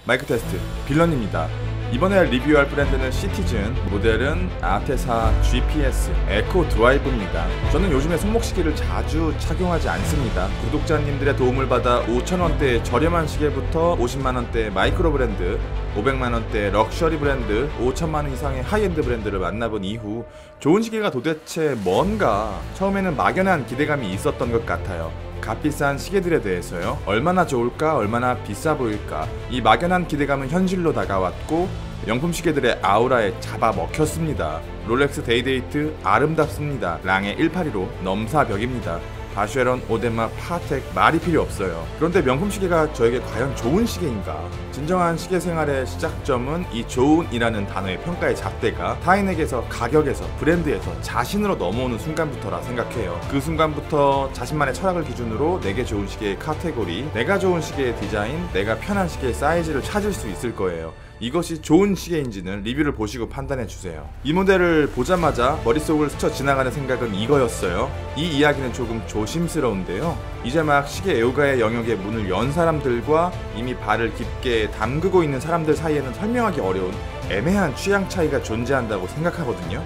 마이크 테스트 빌런입니다. 이번에 리뷰할 브랜드는 시티즌, 모델은 아테사 GPS 에코 드라이브입니다. 저는 요즘에 손목시계를 자주 착용하지 않습니다. 구독자님들의 도움을 받아 5,000원대의 저렴한 시계부터 50만원대의 마이크로 브랜드, 500만원대의 럭셔리 브랜드, 5천만원 이상의 하이엔드 브랜드를 만나본 이후 좋은 시계가 도대체 뭔가 처음에는 막연한 기대감이 있었던 것 같아요. 값비싼 시계들에 대해서요. 얼마나 좋을까, 얼마나 비싸 보일까. 이 막연한 기대감은 현실로 다가왔고 명품 시계들의 아우라에 잡아먹혔습니다. 롤렉스 데이데이트 아름답습니다. 랑의 182로 넘사벽입니다. 바쉐론, 오데마, 파텍 말이 필요 없어요. 그런데 명품 시계가 저에게 과연 좋은 시계인가? 진정한 시계 생활의 시작점은 이 좋은이라는 단어의 평가의 잣대가 타인에게서, 가격에서, 브랜드에서 자신으로 넘어오는 순간부터라 생각해요. 그 순간부터 자신만의 철학을 기준으로 내게 좋은 시계의 카테고리, 내가 좋은 시계의 디자인, 내가 편한 시계의 사이즈를 찾을 수 있을 거예요. 이것이 좋은 시계인지는 리뷰를 보시고 판단해주세요. 이 모델을 보자마자 머릿속을 스쳐 지나가는 생각은 이거였어요. 이 이야기는 조금 조심스러운데요. 이제 막 시계 애호가의 영역에 문을 연 사람들과 이미 발을 깊게 담그고 있는 사람들 사이에는 설명하기 어려운 애매한 취향 차이가 존재한다고 생각하거든요.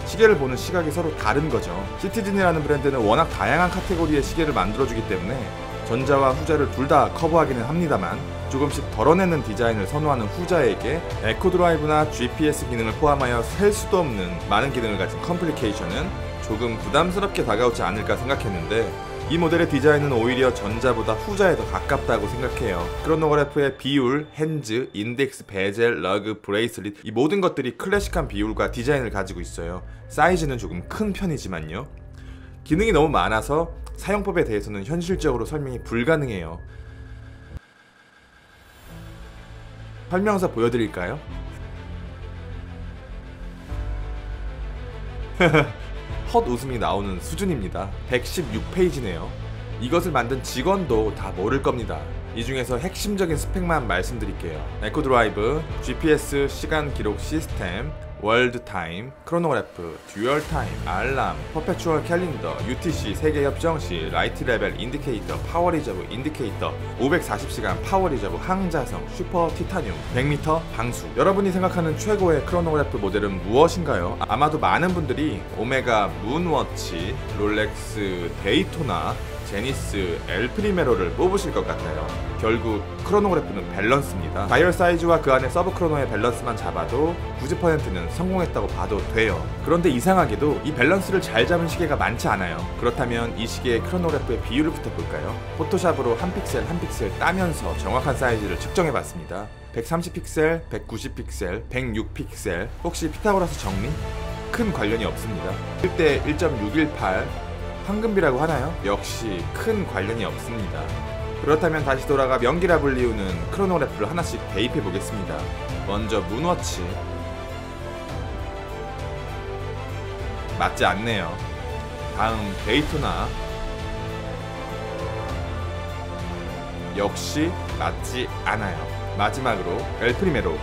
시계를 보는 시각이 서로 다른 거죠. 시티즌이라는 브랜드는 워낙 다양한 카테고리의 시계를 만들어주기 때문에 전자와 후자를 둘 다 커버하기는 합니다만 조금씩 덜어내는 디자인을 선호하는 후자에게 에코드라이브나 GPS 기능을 포함하여 셀 수도 없는 많은 기능을 가진 컴플리케이션은 조금 부담스럽게 다가오지 않을까 생각했는데 이 모델의 디자인은 오히려 전자보다 후자에 더 가깝다고 생각해요. 크로노그래프의 비율, 핸즈, 인덱스, 베젤, 러그, 브레이슬릿 이 모든 것들이 클래식한 비율과 디자인을 가지고 있어요. 사이즈는 조금 큰 편이지만요. 기능이 너무 많아서 사용법에 대해서는 현실적으로 설명이 불가능해요. 설명서 보여드릴까요? 헛웃음이 나오는 수준입니다. 116페이지네요. 이것을 만든 직원도 다 모를 겁니다. 이 중에서 핵심적인 스펙만 말씀드릴게요. 에코드라이브, GPS 시간 기록 시스템, 월드 타임, 크로노그래프, 듀얼 타임, 알람, 퍼페추얼 캘린더, UTC 세계 협정시, 라이트 레벨 인디케이터, 파워 리저브 인디케이터, 540시간 파워 리저브, 항자성, 슈퍼 티타늄, 100m 방수. 여러분이 생각하는 최고의 크로노그래프 모델은 무엇인가요? 아마도 많은 분들이 오메가 문워치, 롤렉스 데이토나, 제니스 엘프리메로를 뽑으실 것 같아요. 결국 크로노그래프는 밸런스입니다. 다이얼 사이즈와 그 안에 서브 크로노의 밸런스만 잡아도 90%는 성공했다고 봐도 돼요. 그런데 이상하게도 이 밸런스를 잘 잡은 시계가 많지 않아요. 그렇다면 이 시계의 크로노그래프의 비율부터 볼까요? 포토샵으로 한 픽셀 한 픽셀 따면서 정확한 사이즈를 측정해봤습니다. 130픽셀, 190픽셀, 106픽셀. 혹시 피타고라스 정리? 큰 관련이 없습니다. 1대 1.618 황금비라고 하나요? 역시 큰 관련이 없습니다. 그렇다면 다시 돌아가 명기라 불리우는 크로노그래프를 하나씩 대입해 보겠습니다. 먼저 문워치. 맞지 않네요. 다음 데이토나. 역시 맞지 않아요. 마지막으로 엘프리메로.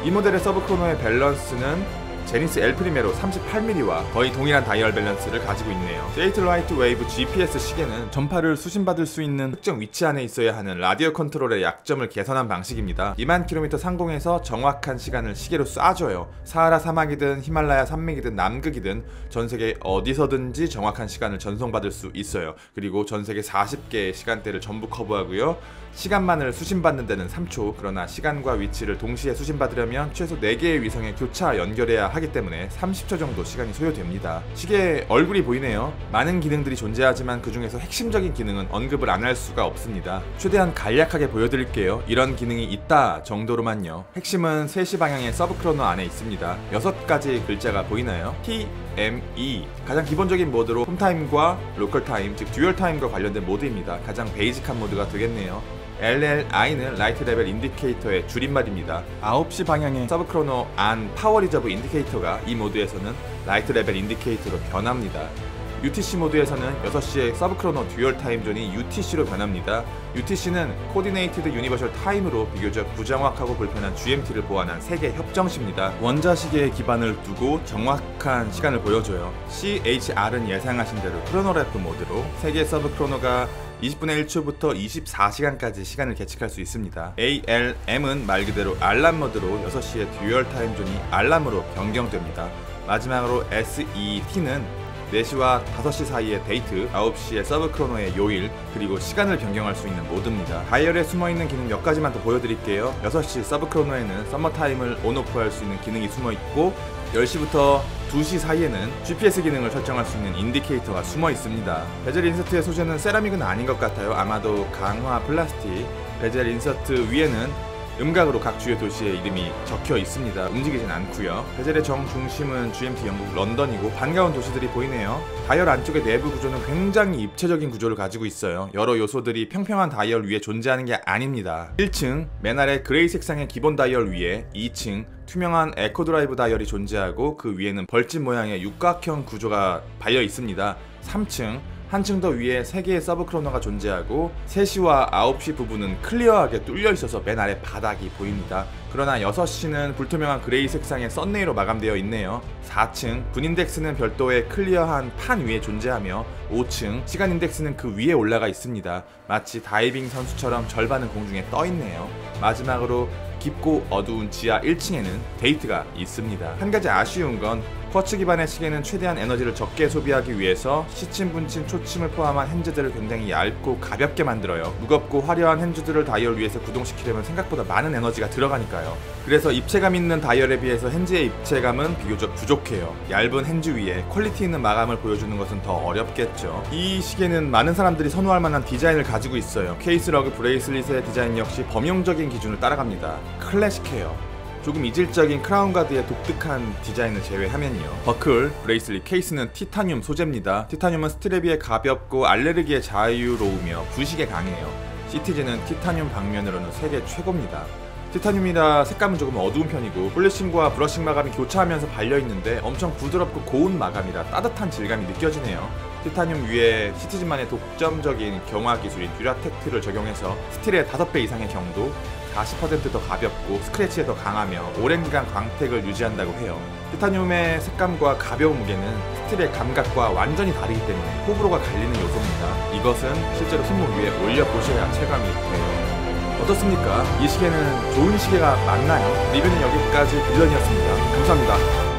이 모델의 서브 크로노의 밸런스는 제니스 엘프리메로 38mm와 거의 동일한 다이얼 밸런스를 가지고 있네요. 세이트 라이트 웨이브 GPS 시계는 전파를 수신받을 수 있는 특정 위치 안에 있어야 하는 라디오 컨트롤의 약점을 개선한 방식입니다. 2만 킬로미터 상공에서 정확한 시간을 시계로 쏴줘요. 사하라 사막이든 히말라야 산맥이든 남극이든 전세계 어디서든지 정확한 시간을 전송받을 수 있어요. 그리고 전세계 40개의 시간대를 전부 커버하고요. 시간만을 수신받는 데는 3초, 그러나 시간과 위치를 동시에 수신받으려면 최소 4개의 위성에 교차 연결해야 하기 때문에 30초 정도 시간이 소요됩니다. 시계에 얼굴이 보이네요. 많은 기능들이 존재하지만 그 중에서 핵심적인 기능은 언급을 안 할 수가 없습니다. 최대한 간략하게 보여드릴게요. 이런 기능이 있다 정도로만요. 핵심은 3시 방향의 서브 크로노 안에 있습니다. 6가지 글자가 보이나요? TME. 가장 기본적인 모드로 홈타임과 로컬타임, 즉 듀얼타임과 관련된 모드입니다. 가장 베이직한 모드가 되겠네요. LLI는 라이트 레벨 인디케이터의 줄임말입니다. 9시 방향의 서브 크로노 안 파워 리저브 인디케이터가 이 모드에서는 라이트 레벨 인디케이터로 변합니다. UTC 모드에서는 6시의 서브 크로노 듀얼 타임 존이 UTC로 변합니다. UTC는 코디네이티드 유니버셜 타임으로 비교적 부정확하고 불편한 GMT를 보완한 세계 협정시입니다. 원자시계에 기반을 두고 정확한 시간을 보여줘요. CHR은 예상하신 대로 크로노그래프 모드로 세계 서브 크로노가 20분의 1초부터 24시간까지 시간을 계측할 수 있습니다. ALM은 말 그대로 알람 모드로 6시에 듀얼 타임존이 알람으로 변경됩니다. 마지막으로 SET는 4시와 5시 사이의 데이트, 9시에 서브 크로노의 요일, 그리고 시간을 변경할 수 있는 모드입니다. 다이얼에 숨어있는 기능 몇 가지만 더 보여드릴게요. 6시 서브 크로노에는 서머타임을 온오프 할 수 있는 기능이 숨어있고 10시부터 2시 사이에는 GPS 기능을 설정할 수 있는 인디케이터가 숨어 있습니다. 베젤 인서트의 소재는 세라믹은 아닌 것 같아요. 아마도 강화 플라스틱. 베젤 인서트 위에는 음각으로 각 주요 도시의 이름이 적혀 있습니다. 움직이진 않고요. 베젤의 정중심은 GMT 영국 런던이고 반가운 도시들이 보이네요. 다이얼 안쪽의 내부 구조는 굉장히 입체적인 구조를 가지고 있어요. 여러 요소들이 평평한 다이얼 위에 존재하는 게 아닙니다. 1층 맨 아래 그레이 색상의 기본 다이얼 위에 2층 투명한 에코 드라이브 다이얼이 존재하고 그 위에는 벌집 모양의 육각형 구조가 발려 있습니다. 3층 한층 더 위에 3개의 서브 크로너가 존재하고 3시와 9시 부분은 클리어하게 뚫려 있어서 맨 아래 바닥이 보입니다. 그러나 6시는 불투명한 그레이 색상의 썬네일로 마감되어 있네요. 4층 분 인덱스는 별도의 클리어한 판 위에 존재하며 5층 시간 인덱스는 그 위에 올라가 있습니다. 마치 다이빙 선수처럼 절반은 공중에 떠 있네요. 마지막으로 깊고 어두운 지하 1층에는 데이트가 있습니다. 한 가지 아쉬운 건 쿼츠 기반의 시계는 최대한 에너지를 적게 소비하기 위해서 시침, 분침, 초침을 포함한 핸즈들을 굉장히 얇고 가볍게 만들어요. 무겁고 화려한 핸즈들을 다이얼 위에서 구동시키려면 생각보다 많은 에너지가 들어가니까요. 그래서 입체감 있는 다이얼에 비해서 핸즈의 입체감은 비교적 부족해요. 얇은 핸즈 위에 퀄리티 있는 마감을 보여주는 것은 더 어렵겠죠. 이 시계는 많은 사람들이 선호할 만한 디자인을 가지고 있어요. 케이스 러그 브레이슬릿의 디자인 역시 범용적인 기준을 따라갑니다. 클래식해요. 조금 이질적인 크라운 가드의 독특한 디자인을 제외하면요. 버클, 브레이슬릿 케이스는 티타늄 소재입니다. 티타늄은 스트랩 위에 가볍고 알레르기에 자유로우며 부식에 강해요. 시티즈는 티타늄 방면으로는 세계 최고입니다. 티타늄이라 색감은 조금 어두운 편이고 폴리싱과 브러싱 마감이 교차하면서 발려있는데 엄청 부드럽고 고운 마감이라 따뜻한 질감이 느껴지네요. 티타늄 위에 시티즈만의 독점적인 경화 기술인 듀라텍트를 적용해서 스틸의 5배 이상의 경도, 40% 더 가볍고 스크래치에 더 강하며 오랜 기간 광택을 유지한다고 해요. 티타늄의 색감과 가벼운 무게는 스틸의 감각과 완전히 다르기 때문에 호불호가 갈리는 요소입니다. 이것은 실제로 손목 위에 올려보셔야 체감이 돼요. 어떻습니까? 이 시계는 좋은 시계가 맞나요? 리뷰는 여기까지 빌런이었습니다. 감사합니다.